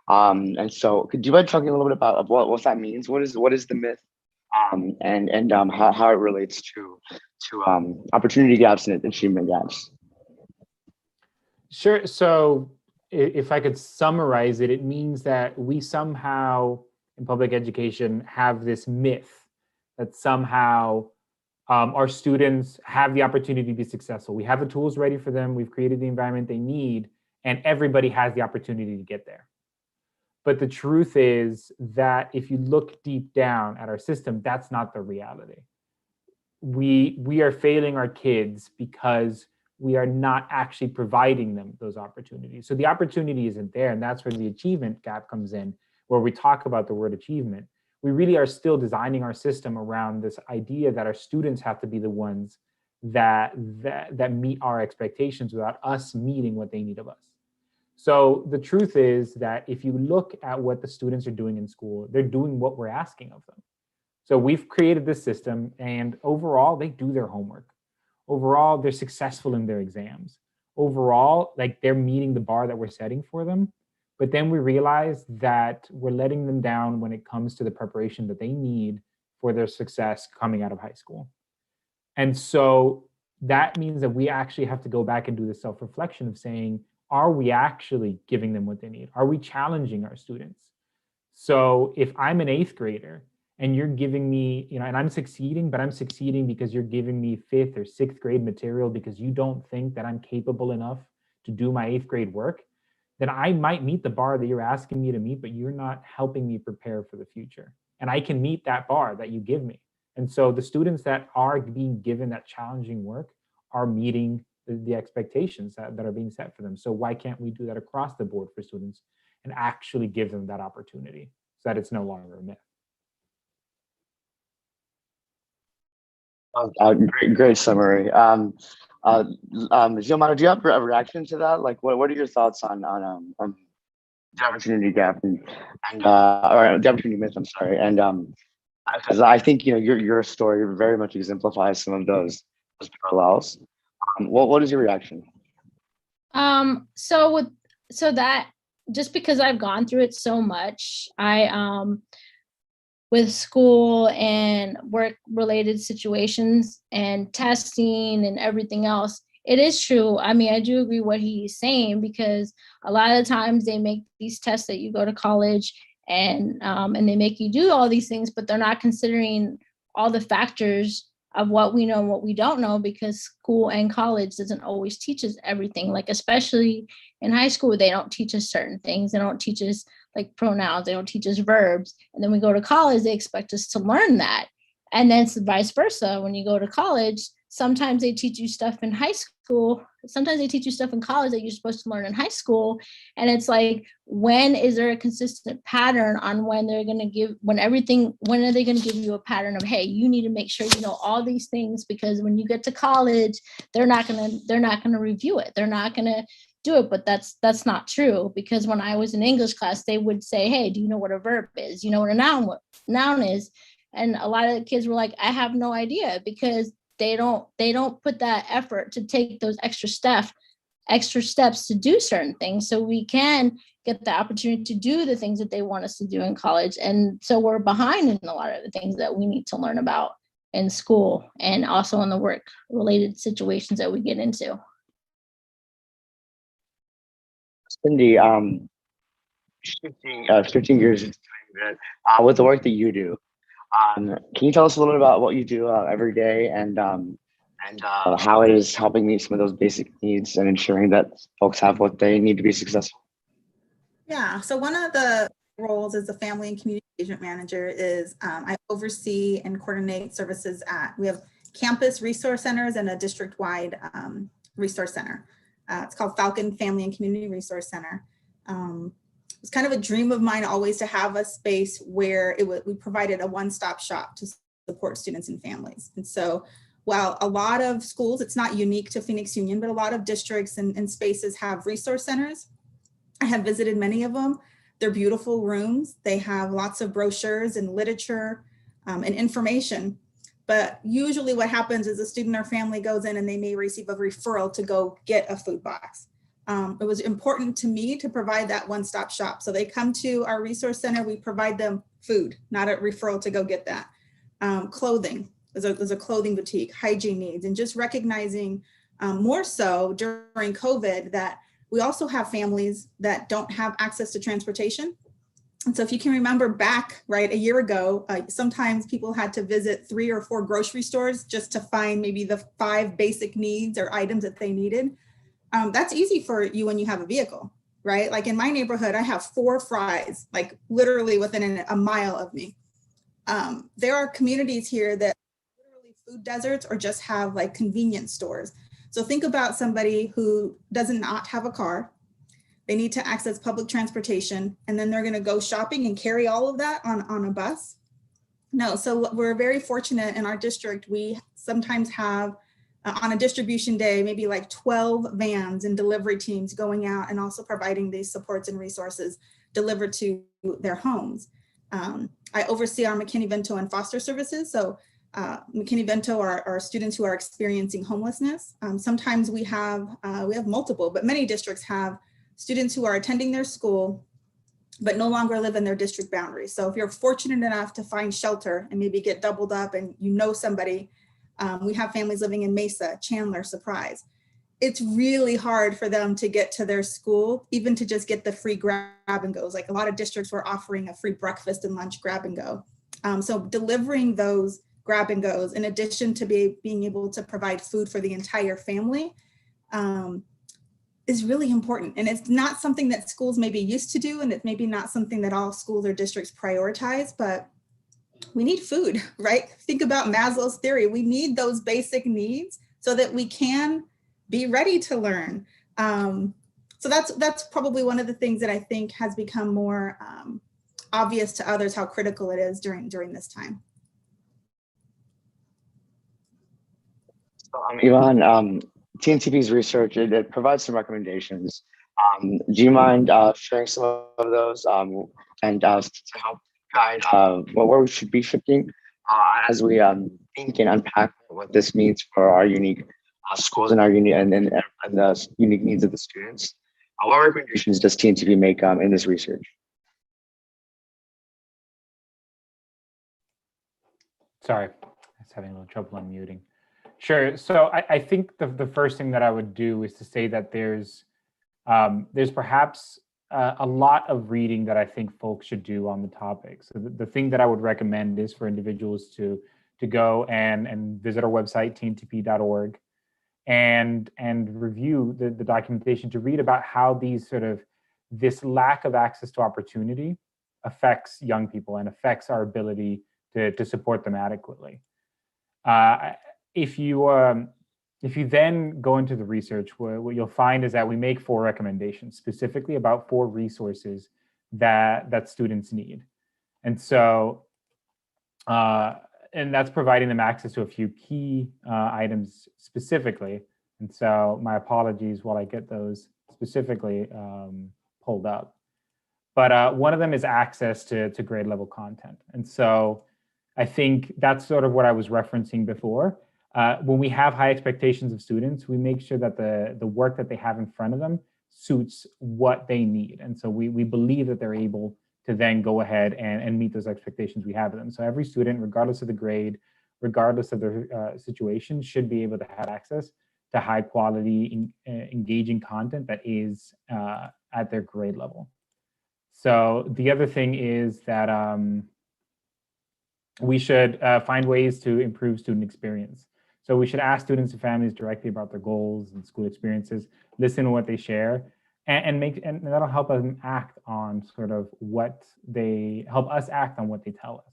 And so do you mind talking a little bit about what that means? What is the myth, and how it relates to opportunity gaps and achievement gaps?
Sure. So if I could summarize it, it means that we somehow in public education have this myth that somehow our students have the opportunity to be successful. We have the tools ready for them. We've created the environment they need, and everybody has the opportunity to get there. But the truth is that if you look deep down at our system, that's not the reality. We are failing our kids because we are not actually providing them those opportunities. So the opportunity isn't there, and that's where the achievement gap comes in, where we talk about the word achievement. We really are still designing our system around this idea that our students have to be the ones that meet our expectations without us meeting what they need of us. So the truth is that if you look at what the students are doing in school, they're doing what we're asking of them. So we've created this system, and overall, they do their homework. Overall, they're successful in their exams. Overall, like they're meeting the bar that we're setting for them. But then we realize that we're letting them down when it comes to the preparation that they need for their success coming out of high school. And so that means that we actually have to go back and do the self-reflection of saying, are we actually giving them what they need? Are we challenging our students? So if I'm an 8th grader and you're giving me, and I'm succeeding, but I'm succeeding because you're giving me 5th or 6th grade material because you don't think that I'm capable enough to do my 8th grade work, then I might meet the bar that you're asking me to meet, but you're not helping me prepare for the future. And I can meet that bar that you give me. And so the students that are being given that challenging work are meeting the expectations that are being set for them. So why can't we do that across the board for students and actually give them that opportunity so that it's no longer a myth?
Great summary. Giovanna, do you have a reaction to that? Like, what are your thoughts on the opportunity gap or the opportunity myth? I'm sorry, and because I think your story very much exemplifies some of those parallels. What is your reaction?
So that just because I've gone through it so much, with school and work related situations and testing and everything else, it is true. I mean, I do agree what he's saying, because a lot of times they make these tests that you go to college and they make you do all these things, but they're not considering all the factors of what we know and what we don't know, because school and college doesn't always teach us everything. Like, especially in high school, they don't teach us certain things. They don't teach us like pronouns. They don't teach us verbs. And then we go to college, they expect us to learn that. And then it's vice versa. When you go to college, sometimes they teach you stuff in high school. Sometimes they teach you stuff in college that you're supposed to learn in high school. And it's like, when is there a consistent pattern on when they're going to give, when are they going to give you a pattern of, hey, you need to make sure you know all these things, because when you get to college, they're not going to review it. They're not going to do it. But that's not true, because when I was in English class, they would say, hey, do you know what a verb is? You know what a noun is? And a lot of the kids were like, I have no idea, because they don't put that effort to take those extra steps to do certain things, so we can get the opportunity to do the things that they want us to do in college. And so we're behind in a lot of the things that we need to learn about in school, and also in the work related situations that we get into.
Cindy, shifting gears just a tiny bit, with the work that you do, can you tell us a little bit about what you do every day, and how it is helping meet some of those basic needs and ensuring that folks have what they need to be successful?
Yeah, so one of the roles as a family and community engagement manager is I oversee and coordinate services we have campus resource centers and a district-wide resource center. It's called Falcon Family and Community Resource Center. It's kind of a dream of mine always to have a space where we provided a one-stop shop to support students and families. And so while a lot of schools, it's not unique to Phoenix Union, but a lot of districts and spaces have resource centers. I have visited many of them. They're beautiful rooms. They have lots of brochures and literature and information. But usually what happens is a student or family goes in and they may receive a referral to go get a food box. It was important to me to provide that one-stop shop. So they come to our resource center, we provide them food, not a referral to go get that. Clothing, there's a clothing boutique, hygiene needs, and just recognizing more so during COVID that we also have families that don't have access to transportation. And so if you can remember back, right, a year ago, sometimes people had to visit 3 or 4 grocery stores just to find maybe the 5 basic needs or items that they needed. That's easy for you when you have a vehicle, right? Like in my neighborhood, I have 4 Fry's, like literally within a mile of me. There are communities here that literally food deserts or just have like convenience stores. So think about somebody who does not have a car. They need to access public transportation, and then they're going to go shopping and carry all of that on a bus. No, so we're very fortunate in our district. We sometimes have on a distribution day, maybe like 12 vans and delivery teams going out and also providing these supports and resources delivered to their homes. I oversee our Mckinney-Vento and foster services. So Mckinney-Vento are students who are experiencing homelessness. Sometimes we have multiple, but many districts have students who are attending their school, but no longer live in their district boundaries. So if you're fortunate enough to find shelter and maybe get doubled up and you know somebody, we have families living in Mesa, Chandler, Surprise. It's really hard for them to get to their school, even to just get the free grab and goes. Like a lot of districts were offering a free breakfast and lunch grab and go. So delivering those grab and goes, in addition to being able to provide food for the entire family, is really important. And it's not something that schools may be used to do, and it's maybe not something that all schools or districts prioritize, but we need food, right? Think about Maslow's theory. We need those basic needs so that we can be ready to learn. So that's probably one of the things that I think has become more obvious to others, how critical it is during this time.
Yvonne, TNTP's research, it provides some recommendations. Do you mind sharing some of those and to help guide where we should be shifting as we think and unpack what this means for our unique schools and our unique and the unique needs of the students? What recommendations does TNTP make in this research?
Sorry, I was having a little trouble unmuting. Sure. So I think the first thing that I would do is to say that there's perhaps a lot of reading that I think folks should do on the topic. So the thing that I would recommend is for individuals to go and visit our website, teentp.org, and review the documentation to read about how this lack of access to opportunity affects young people and affects our ability to support them adequately. If you then go into the research, what you'll find is that we make 4 recommendations specifically about 4 resources that students need. And so, and that's providing them access to a few key items specifically. And so my apologies while I get those specifically pulled up. But one of them is access to grade level content. And so I think that's sort of what I was referencing before. When we have high expectations of students, we make sure that the work that they have in front of them suits what they need. And so we believe that they're able to then go ahead and meet those expectations we have of them. So every student, regardless of the grade, regardless of their situation, should be able to have access to high quality, engaging content that is at their grade level. So the other thing is that we should find ways to improve student experience. So we should ask students and families directly about their goals and school experiences, listen to what they share, and that'll help them act on help us act on what they tell us.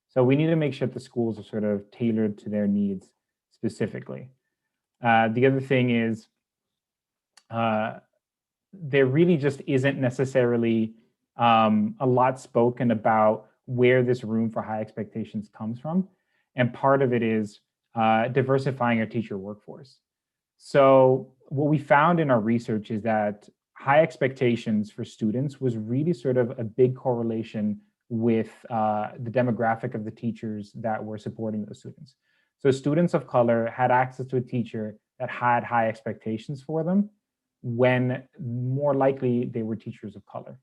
So we need to make sure that the schools are sort of tailored to their needs specifically. The other thing is there really just isn't necessarily a lot spoken about where this room for high expectations comes from. And part of it is diversifying our teacher workforce. So what we found in our research is that high expectations for students was really sort of a big correlation with the demographic of the teachers that were supporting those students. So students of color had access to a teacher that had high expectations for them when more likely they were teachers of color.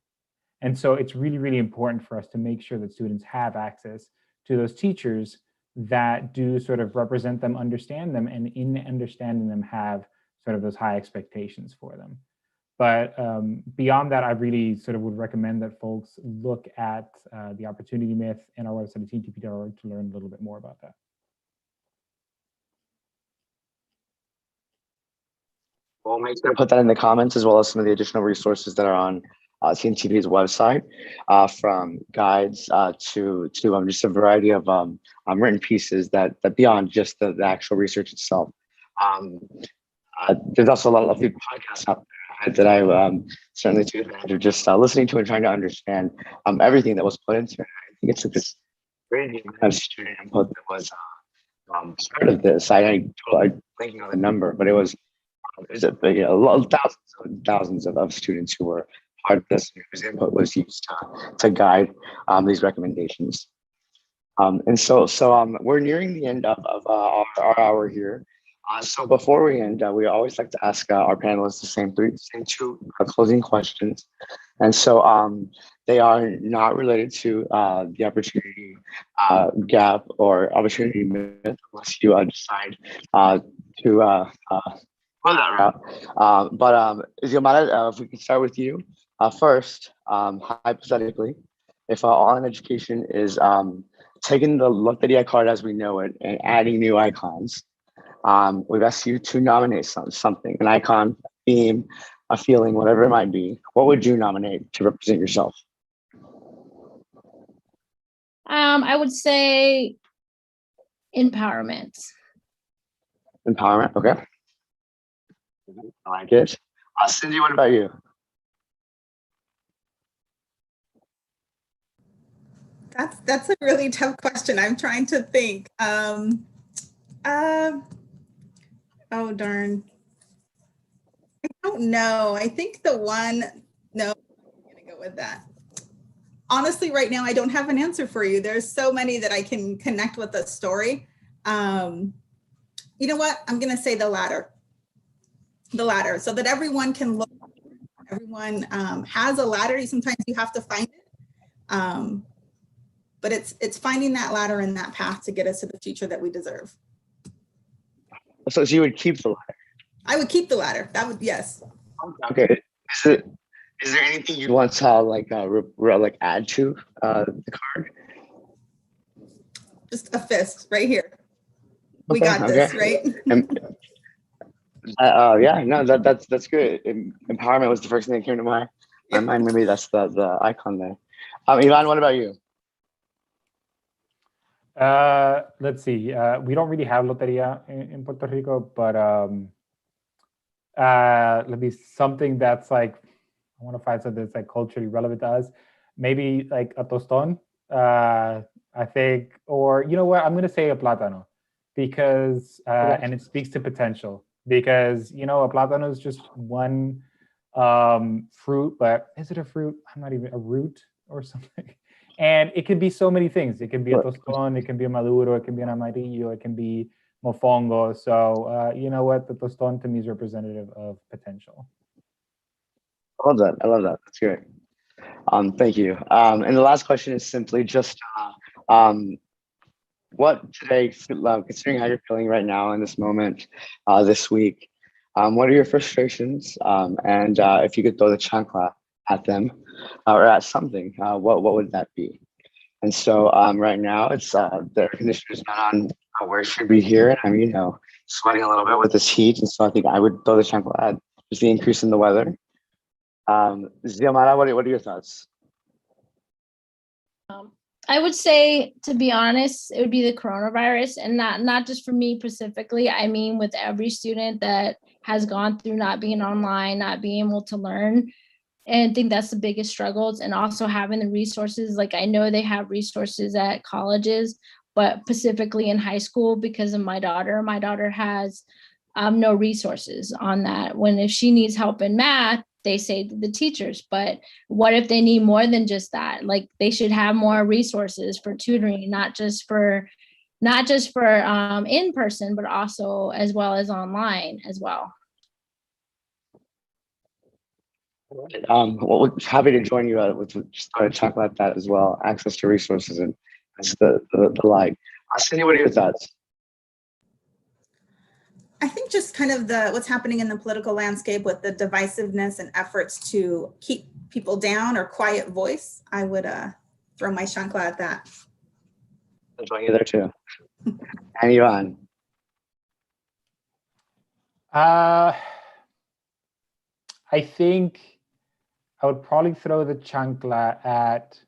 And so it's really, really important for us to make sure that students have access to those teachers that do sort of represent them, understand them, and in understanding them have sort of those high expectations for them. But beyond that, I really sort of would recommend that folks look at the opportunity myth and our website at teentp.org to learn a little bit more about that.
We'll make sure to put that in the comments, as well as some of the additional resources that are on TNTP's website, from guides to just a variety of written pieces that beyond just the actual research itself. There's also a lot of podcasts out there that I certainly took advantage of just listening to and trying to understand everything that was put into it. I think it's this great amount of student input that was part of this. I'm blanking on the number, but it was thousands of students who were part of this, whose input was used to guide these recommendations. And so we're nearing the end of our hour here. So before we end, we always like to ask our panelists the same 2 closing questions. And so they are not related to the opportunity gap or opportunity myth, unless you decide to go that route. But if we can start with you first, hypothetically, if online education is taking the Look the DI card as we know it and adding new icons, we've asked you to nominate something, an icon, a theme, a feeling, whatever it might be. What would you nominate to represent yourself?
I would say empowerment.
Empowerment, okay. I like it. Cindy, what about you?
That's a really tough question. I'm trying to think. Oh, darn. I don't know. I think no, I'm gonna go with that. Honestly, right now, I don't have an answer for you. There's so many that I can connect with the story. You know what? I'm gonna say the latter. The ladder, so that everyone can look. Everyone has a ladder. Sometimes you have to find it. But it's finding that ladder and that path to get us to the future that we deserve.
So you would keep the ladder?
I would keep the ladder. That would, yes.
Okay. Is there anything you'd want to like add to the card?
Just a fist right here. We
Okay,
got this,
okay.
right?
Yeah, no, that's good. Empowerment was the first thing that came to my mind. Maybe that's the icon there. Ivan, what about you?
Let's see. We don't really have loteria in Puerto Rico, but let me something that's like I want to find something that's like culturally relevant to us. Maybe like a toston. I think, or you know what? I'm gonna say a plátano because
Okay.
and it speaks to potential because you know a plátano is just one fruit, but is it a fruit? I'm not even a root or something. And it could be so many things. It can be a toston, it can be a maduro, it can be an amarillo, it can be mofongo. So you know what? The toston to me is representative of potential.
I love that. I love that. That's great. Thank you. And the last question is simply just what today, considering how you're feeling right now in this moment, this week, what are your frustrations? And if you could throw the chancla at them or at something, what would that be? And so right now it's the air conditioner's not on where it should be here. And I'm, sweating a little bit with this heat. And so I think I would throw the chancla at just the increase in the weather. Xiomara, what are your thoughts?
I would say, to be honest, it would be the coronavirus, and not just for me specifically. I mean, with every student that has gone through not being online, not being able to learn. And I think that's the biggest struggles. And also having the resources. Like I know they have resources at colleges, but specifically in high school, because of my daughter has no resources on that. When if she needs help in math, they say to the teachers, but what if they need more than just that? Like they should have more resources for tutoring, not just for in person, but also as well as online as well.
Well, we're happy to join you with just talk about that as well. Access to resources and that's the like. Cindy, what are your thoughts?
I think just kind of what's happening in the political landscape with the divisiveness and efforts to keep people down or quiet voice, I would throw my chancla at that.
I'll join you there too. And Ivan.
I think I would probably throw the chancla at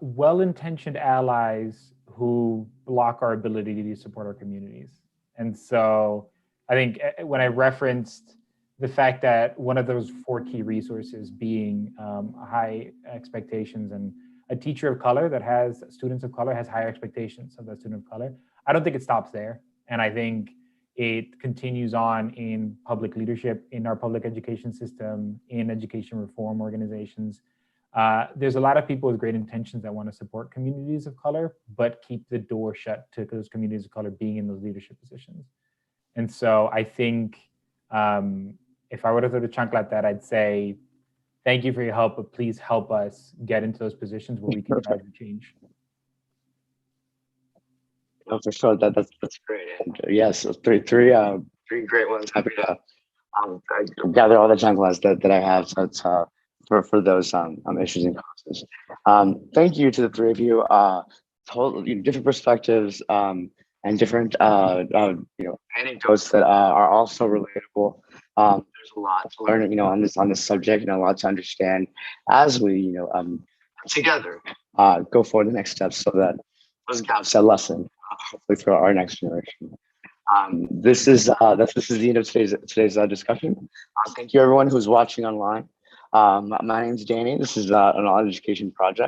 well-intentioned allies who block our ability to support our communities. And so I think when I referenced the fact that one of those 4 key resources being high expectations, and a teacher of color that has students of color has higher expectations of that student of color, I don't think it stops there. And I think it continues on in public leadership, in our public education system, in education reform organizations. There's a lot of people with great intentions that want to support communities of color, but keep the door shut to those communities of color being in those leadership positions. And so I think if I were to throw the chancla at that, I'd say, thank you for your help, but please help us get into those positions where we can drive the change.
Oh, for sure, that's great. And yes, three great ones. Happy to gather all the chanclas that I have. So it's for those issues and causes. Thank you to the 3 of you. Totally different perspectives and different anecdotes that are also relatable. There's a lot to learn, on this subject, and a lot to understand as we, together go forward the next steps so that those gaps are lessened, hopefully for our next generation. This is the end of today's discussion. Thank you everyone who's watching online. My name is Danny. This is an all education project.